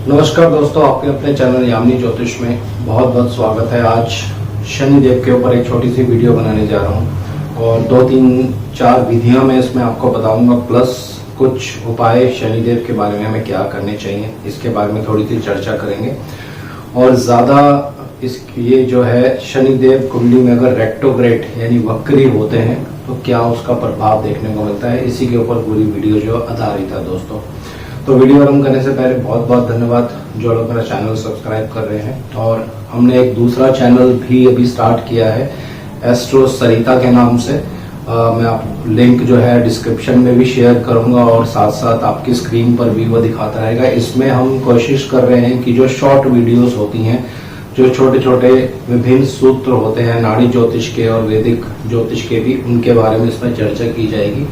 नमस्कार दोस्तों, आपके अपने चैनल यामिनी ज्योतिष में बहुत बहुत स्वागत है। आज शनिदेव के ऊपर एक छोटी सी वीडियो बनाने जा रहा हूँ और 2-3-4 विधियां मैं इसमें आपको बताऊंगा, प्लस कुछ उपाय शनिदेव के बारे में हमें क्या करने चाहिए इसके बारे में थोड़ी सी चर्चा करेंगे। और ज़्यादा ये जो है शनिदेव कुंडली में अगर रेट्रोग्रेड यानी वक्री होते हैं तो क्या उसका प्रभाव देखने को मिलता है, इसी के ऊपर पूरी वीडियो जो आधारित है दोस्तों। तो वीडियो आरंभ करने से पहले बहुत बहुत धन्यवाद जो लोग मेरा चैनल सब्सक्राइब कर रहे हैं। और हमने एक दूसरा चैनल भी अभी स्टार्ट किया है एस्ट्रो सरिता के नाम से। मैं आप लिंक जो है डिस्क्रिप्शन में भी शेयर करूंगा और साथ साथ आपकी स्क्रीन पर भी वो दिखाता रहेगा। इसमें हम कोशिश कर रहे हैं कि जो शॉर्ट वीडियोस होती हैं, जो छोटे छोटे विभिन्न सूत्र होते हैं नाड़ी ज्योतिष के और वैदिक ज्योतिष के भी, उनके बारे में इसमें चर्चा की जाएगी।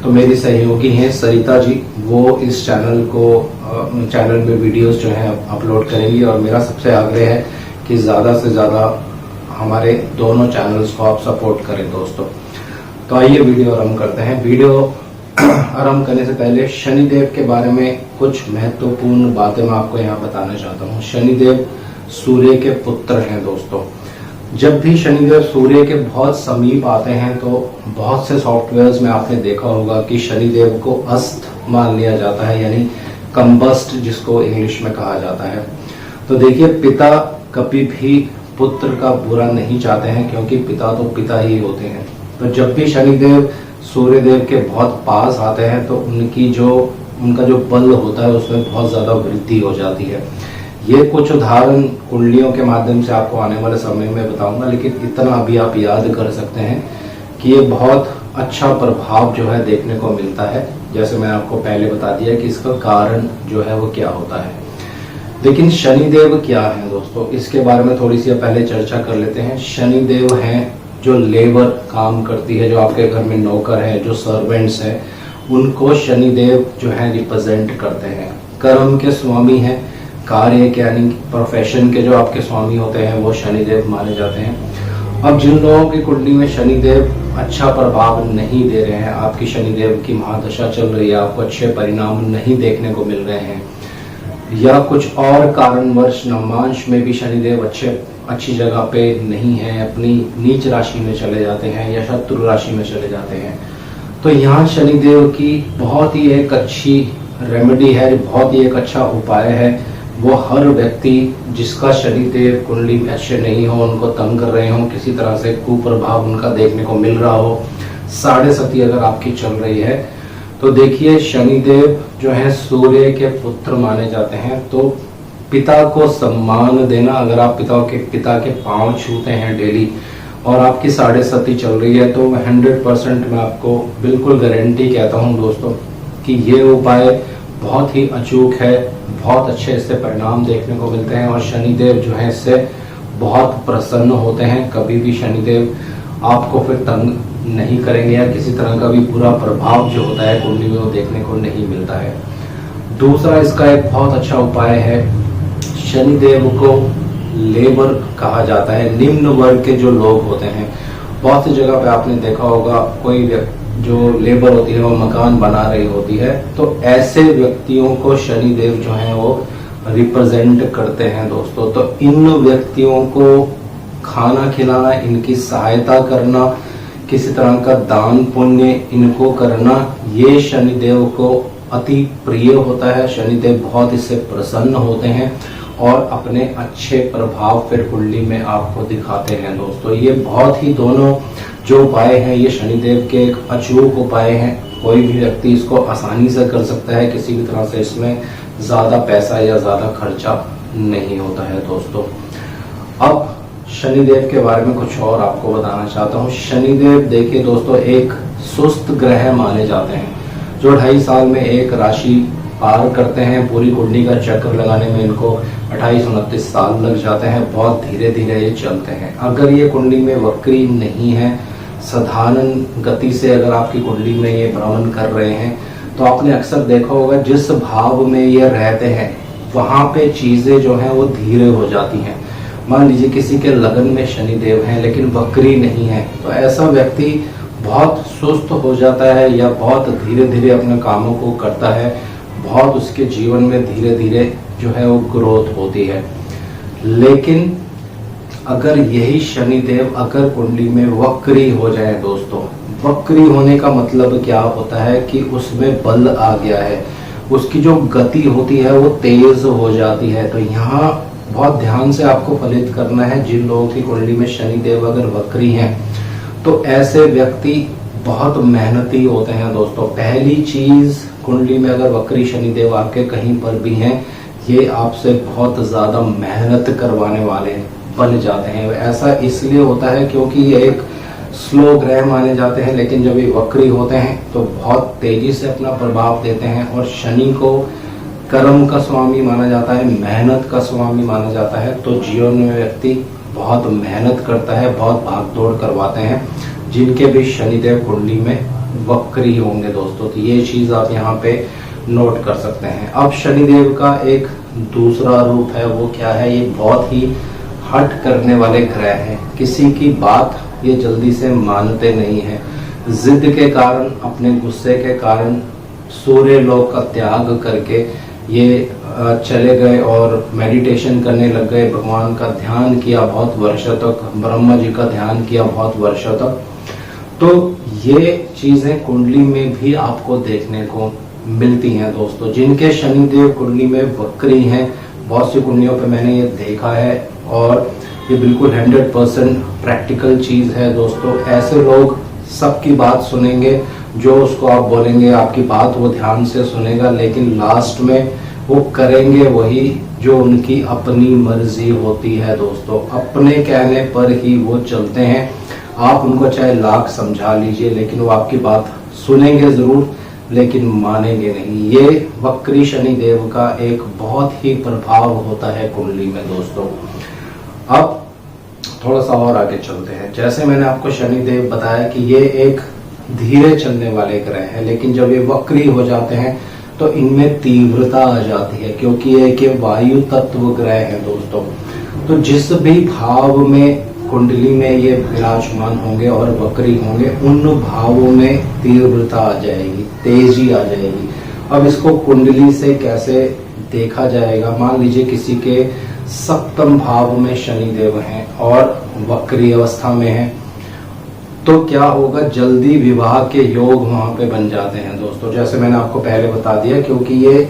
तो मेरी सहयोगी हैं सरिता जी, वो इस चैनल में वीडियोस जो हैं अपलोड करेंगी और मेरा सबसे आग्रह है कि ज़्यादा से ज़्यादा हमारे दोनों चैनल्स को आप सपोर्ट करें दोस्तों। तो आइए वीडियो आरंभ करते हैं। वीडियो आरंभ करने से पहले शनिदेव के बारे में कुछ महत्वपूर्ण बातें मैं आपको यहाँ बताना चाहता हूँ। शनिदेव सूर्य के पुत्र हैं दोस्तों। जब भी शनिदेव सूर्य के बहुत समीप आते हैं तो बहुत से सॉफ्टवेयर्स में आपने देखा होगा कि शनिदेव को अस्त मान लिया जाता है, यानी कंबस्ट जिसको इंग्लिश में कहा जाता है। तो देखिए, पिता कभी भी पुत्र का बुरा नहीं चाहते हैं क्योंकि पिता तो पिता ही होते हैं। तो जब भी शनिदेव सूर्यदेव के बहुत पास आते हैं तो उनका जो बल होता है उसमें बहुत ज्यादा वृद्धि हो जाती है। ये कुछ उदाहरण कुंडलियों के माध्यम से आपको आने वाले समय में बताऊंगा, लेकिन इतना अभी आप याद कर सकते हैं कि ये बहुत अच्छा प्रभाव जो है देखने को मिलता है। जैसे मैंने आपको पहले बता दिया कि इसका कारण जो है वो क्या होता है। लेकिन शनिदेव क्या है दोस्तों, इसके बारे में थोड़ी सी पहले चर्चा कर लेते हैं। शनिदेव हैं जो लेबर काम करती है, जो आपके घर में नौकर है, जो सर्वेंट्स हैं, उनको शनिदेव जो है रिप्रेजेंट करते हैं। कर्म के स्वामी हैं, कार्य के यानी प्रोफेशन के जो आपके स्वामी होते हैं वो शनिदेव माने जाते हैं। अब जिन लोगों की कुंडली में शनिदेव अच्छा प्रभाव नहीं दे रहे हैं, आपकी शनिदेव की महादशा चल रही है, आपको अच्छे परिणाम नहीं देखने को मिल रहे हैं, या कुछ और कारणवश नवमांश में भी शनिदेव अच्छी जगह पे नहीं है, अपनी नीच राशि में चले जाते हैं या शत्रु राशि में चले जाते हैं, तो यहाँ शनिदेव की बहुत ही एक अच्छी रेमेडी है, बहुत ही एक अच्छा उपाय है। वो हर व्यक्ति जिसका शनिदेव कुंडली में अच्छे नहीं हो, उनको तंग कर रहे हो, किसी तरह से कुप्रभाव उनका देखने को मिल रहा हो, 7.5 अगर आपकी चल रही है, तो देखिए शनिदेव जो है सूर्य के पुत्र माने जाते हैं। तो पिता को सम्मान देना, अगर आप पिता के पांव छूते हैं डेली और आपकी 7.5 चल रही है, तो 100% मैं आपको बिल्कुल गारंटी कहता हूँ दोस्तों कि ये उपाय बहुत ही अचूक है, बहुत अच्छे इससे परिणाम देखने को मिलते हैं और शनिदेव जो है इससे बहुत प्रसन्न होते हैं। कभी भी शनिदेव आपको फिर तंग नहीं करेंगे या किसी तरह का भी बुरा प्रभाव जो होता है कुंडली में वो देखने को नहीं मिलता है। दूसरा इसका एक बहुत अच्छा उपाय है, शनिदेव को लेबर कहा जाता है। निम्न वर्ग के जो लोग होते हैं, बहुत सी जगह पे आपने देखा होगा कोई जो लेबर होती है वो मकान बना रही होती है, तो ऐसे व्यक्तियों को शनिदेव जो है वो रिप्रेजेंट करते हैं दोस्तों। तो इन व्यक्तियों को खाना खिलाना, इनकी सहायता करना, किसी तरह का दान पुण्य इनको करना, ये शनिदेव को अति प्रिय होता है। शनिदेव बहुत इससे प्रसन्न होते हैं और अपने अच्छे प्रभाव फिर कुंडली में आपको दिखाते हैं दोस्तों। ये बहुत ही दोनों जो उपाय हैं ये शनिदेव के एक अचूक उपाय हैं। कोई भी व्यक्ति इसको आसानी से कर सकता है, किसी भी तरह से इसमें ज्यादा पैसा या ज्यादा खर्चा नहीं होता है दोस्तों। अब शनिदेव के बारे में कुछ और आपको बताना चाहता हूँ। शनिदेव देखिए दोस्तों एक सुस्त ग्रह माने जाते हैं, जो 2.5 साल में एक राशि पार करते हैं। पूरी कुंडली का चक्कर लगाने में इनको 28-29 साल लग जाते हैं, बहुत धीरे धीरे ये चलते हैं। अगर ये कुंडली में वक्री नहीं है, साधारण गति से अगर आपकी कुंडली में ये भ्रमण कर रहे हैं, तो आपने अक्सर देखा होगा जिस भाव में ये रहते हैं वहां पे चीजें जो हैं वो धीरे हो जाती हैं। मान लीजिए किसी के लगन में शनिदेव हैं लेकिन वक्री नहीं है, तो ऐसा व्यक्ति बहुत सुस्त हो जाता है या बहुत धीरे धीरे अपने कामों को करता है, बहुत उसके जीवन में धीरे धीरे जो है वो ग्रोथ होती है। लेकिन अगर यही शनिदेव अगर कुंडली में वक्री हो जाए दोस्तों, वक्री होने का मतलब क्या होता है कि उसमें बल आ गया है, उसकी जो गति होती है वो तेज हो जाती है। तो यहाँ बहुत ध्यान से आपको फलित करना है। जिन लोगों की कुंडली में शनिदेव अगर वक्री हैं तो ऐसे व्यक्ति बहुत मेहनती होते हैं दोस्तों। पहली चीज, कुंडली में अगर वक्री शनिदेव आपके कहीं पर भी हैं, ये आपसे बहुत ज्यादा मेहनत करवाने वाले बन जाते हैं। ऐसा इसलिए होता है क्योंकि ये एक स्लो ग्रह माने जाते हैं, लेकिन जब ये वक्री होते हैं तो बहुत तेजी से अपना प्रभाव देते हैं। और शनि को कर्म का स्वामी माना जाता है, मेहनत का स्वामी माना जाता है। तो जीवन में व्यक्ति बहुत मेहनत करता है, बहुत भागदौड़ करवाते हैं जिनके भी शनिदेव कुंडली में वक्री होंगे दोस्तों। तो ये चीज आप यहाँ पे नोट कर सकते हैं। अब शनिदेव का एक दूसरा रूप है, वो क्या है? ये बहुत ही हट करने वाले ग्रह हैं। किसी की बात ये जल्दी से मानते नहीं हैं। जिद के कारण, अपने गुस्से के कारण सूर्य लोक का त्याग करके ये चले गए और मेडिटेशन करने लग गए, भगवान का ध्यान किया बहुत वर्षों तक, ब्रह्मा जी का ध्यान किया बहुत वर्षों तक। तो ये चीजें कुंडली में भी आपको देखने को मिलती हैं दोस्तों। जिनके शनिदेव कुंडली में वक्री हैं, बहुत सी कुंडलियों पे मैंने ये देखा है और ये बिल्कुल 100% प्रैक्टिकल चीज है दोस्तों। ऐसे लोग सबकी बात सुनेंगे, जो उसको आप बोलेंगे आपकी बात वो ध्यान से सुनेगा, लेकिन लास्ट में वो करेंगे वही जो उनकी अपनी मर्जी होती है दोस्तों। अपने कहने पर ही वो चलते हैं। आप उनको चाहे लाख समझा लीजिए, लेकिन वो आपकी बात सुनेंगे जरूर, लेकिन मानेंगे नहीं। ये वक्री शनिदेव का एक बहुत ही प्रभाव होता है कुंडली में दोस्तों। अब थोड़ा सा और आगे चलते हैं। जैसे मैंने आपको शनिदेव बताया कि ये एक धीरे चलने वाले ग्रह हैं, लेकिन जब ये वक्री हो जाते हैं तो इनमें तीव्रता आ जाती है, क्योंकि ये वायु तत्व ग्रह है दोस्तों। तो जिस भी भाव में कुंडली में ये विराजमान होंगे और वक्री होंगे, उन भावों में तीव्रता आ जाएगी, तेजी आ जाएगी। अब इसको कुंडली से कैसे देखा जाएगा? मान लीजिए किसी के सप्तम भाव में शनिदेव हैं और वक्री अवस्था में हैं, तो क्या होगा? जल्दी विवाह के योग वहां पे बन जाते हैं दोस्तों। जैसे मैंने आपको पहले बता दिया, क्योंकि ये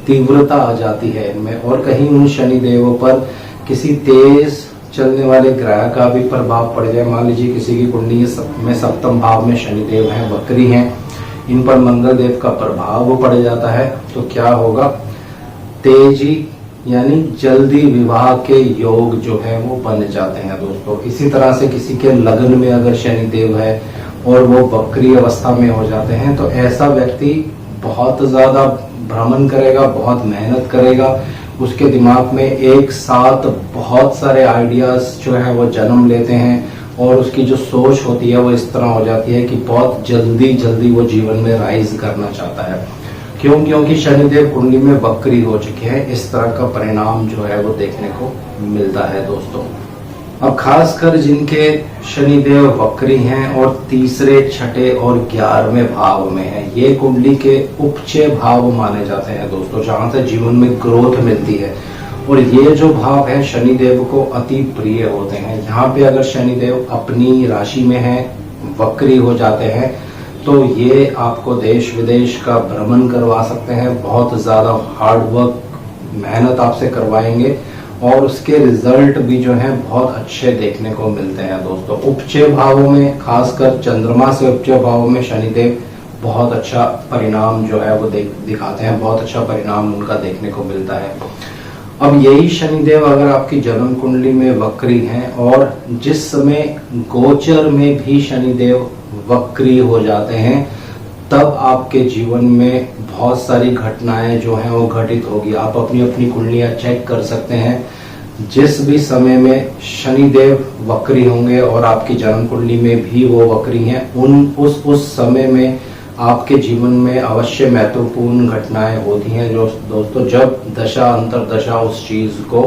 तीव्रता आ जाती है इनमें। और कहीं उन शनिदेवों पर किसी तेज चलने वाले ग्रह का भी प्रभाव पड़ जाए। मान लीजिए किसी की कुंडली में सप्तम भाव में शनिदेव हैं, वक्री हैं, इन पर मंगल देव का प्रभाव पड़ जाता है, तो क्या होगा? तेजी यानी जल्दी विवाह के योग जो है वो बन जाते हैं दोस्तों। इसी तरह से किसी के लग्न में अगर शनिदेव है और वो वक्री अवस्था में हो जाते हैं, तो ऐसा व्यक्ति बहुत ज्यादा भ्रमण करेगा, बहुत मेहनत करेगा। उसके दिमाग में एक साथ बहुत सारे आइडियाज जो है वो जन्म लेते हैं और उसकी जो सोच होती है वो इस तरह हो जाती है कि बहुत जल्दी जल्दी वो जीवन में राइज करना चाहता है। क्यों? क्योंकि शनिदेव कुंडली में वक्री हो चुके हैं। इस तरह का परिणाम जो है वो देखने को मिलता है दोस्तों। अब खासकर जिनके शनिदेव वक्री हैं और तीसरे, छठे और 11वें भाव में हैं, ये कुंडली के उपचय भाव माने जाते हैं दोस्तों, जहां से जीवन में ग्रोथ मिलती है। और ये जो भाव है शनिदेव को अति प्रिय होते हैं। यहाँ पे अगर शनिदेव अपनी राशि में है, वक्री हो जाते हैं, तो ये आपको देश विदेश का भ्रमण करवा सकते हैं। बहुत ज्यादा हार्ड वर्क, मेहनत आपसे करवाएंगे और उसके रिजल्ट भी जो है बहुत अच्छे देखने को मिलते हैं दोस्तों। उपचय भावों में, खासकर चंद्रमा से उपचय भावों में शनिदेव बहुत अच्छा परिणाम जो है वो दिखाते हैं, बहुत अच्छा परिणाम उनका देखने को मिलता है। अब यही शनिदेव अगर आपकी जन्म कुंडली में वक्री हैं और जिस समय गोचर में भी शनिदेव वक्री हो जाते हैं, तब आपके जीवन में बहुत सारी घटनाएं जो हैं वो घटित होगी। आप अपनी अपनी कुंडलियां चेक कर सकते हैं। जिस भी समय में शनिदेव वक्री होंगे और आपकी जन्म कुंडली में भी वो वक्री हैं, उस समय में आपके जीवन में अवश्य महत्वपूर्ण घटनाएं होती हैं, जो दोस्तों जब दशा अंतरदशा उस चीज को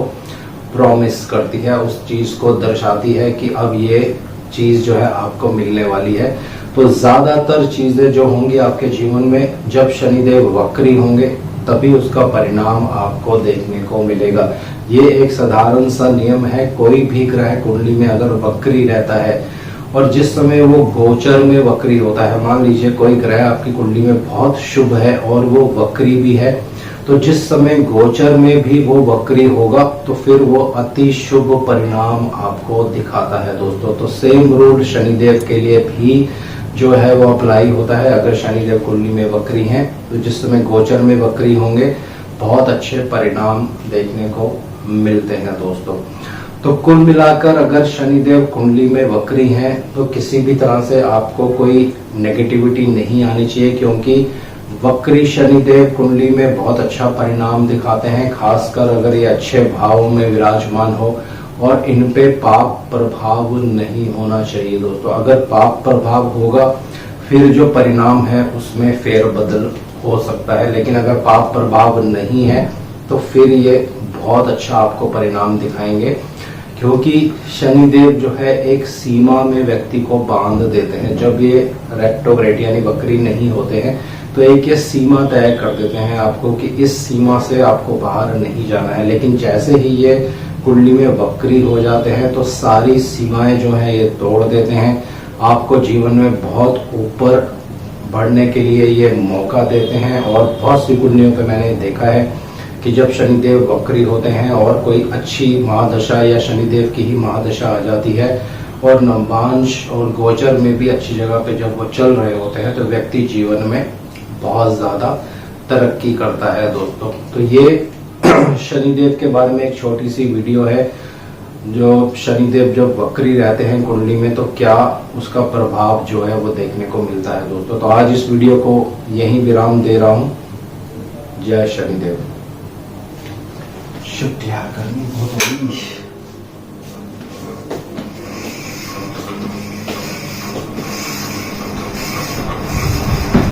प्रॉमिस करती है, उस चीज को दर्शाती है कि अब ये चीज जो है आपको मिलने वाली है। तो ज्यादातर चीजें जो होंगी आपके जीवन में जब शनिदेव वक्री होंगे तभी उसका परिणाम आपको देखने को मिलेगा। ये एक साधारण सा नियम है। कोई भी ग्रह कुंडली में अगर वक्री रहता है और जिस समय वो गोचर में वक्री होता है, मान लीजिए कोई ग्रह आपकी कुंडली में बहुत शुभ है और वो वक्री भी है, तो जिस समय गोचर में भी वो वक्री होगा तो फिर वो अति शुभ परिणाम आपको दिखाता है दोस्तों। तो सेम रूल शनिदेव के लिए भी जो है वो अप्लाई होता है। अगर शनिदेव कुंडली में वक्री हैं तो जिस समय गोचर में वक्री होंगे बहुत अच्छे परिणाम देखने को मिलते हैं दोस्तों। तो कुल मिलाकर अगर शनिदेव कुंडली में वक्री हैं तो किसी भी तरह से आपको कोई नेगेटिविटी नहीं आनी चाहिए, क्योंकि वक्री शनिदेव कुंडली में बहुत अच्छा परिणाम दिखाते हैं, खासकर अगर ये अच्छे भाव में विराजमान हो और इन पे पाप प्रभाव नहीं होना चाहिए दोस्तों। अगर पाप प्रभाव होगा फिर जो परिणाम है उसमें फेरबदल हो सकता है, लेकिन अगर पाप प्रभाव नहीं है तो फिर ये बहुत अच्छा आपको परिणाम दिखाएंगे, क्योंकि शनिदेव जो है एक सीमा में व्यक्ति को बांध देते हैं। जब ये रेट्रोग्रेड यानी वक्री नहीं होते हैं तो एक ये सीमा तय कर देते हैं आपको कि इस सीमा से आपको बाहर नहीं जाना है। लेकिन जैसे ही ये कुंडली में वक्री हो जाते हैं तो सारी सीमाएं जो है ये तोड़ देते हैं, आपको जीवन में बहुत ऊपर बढ़ने के लिए ये मौका देते हैं। और बहुत सी कुंडलियों पे मैंने देखा है कि जब शनिदेव वक्री होते हैं और कोई अच्छी महादशा या शनिदेव की ही महादशा आ जाती है और नवांश और गोचर में भी अच्छी जगह पे जब वो चल रहे होते हैं तो व्यक्ति जीवन में बहुत ज्यादा तरक्की करता है दोस्तों। तो ये शनिदेव के बारे में एक छोटी सी वीडियो है, जो शनिदेव जब वक्री रहते हैं कुंडली में तो क्या उसका प्रभाव जो है वो देखने को मिलता है दोस्तों। तो आज इस वीडियो को यहीं विराम दे रहा हूँ। जय शनिदेव। शुभ करनी बहुत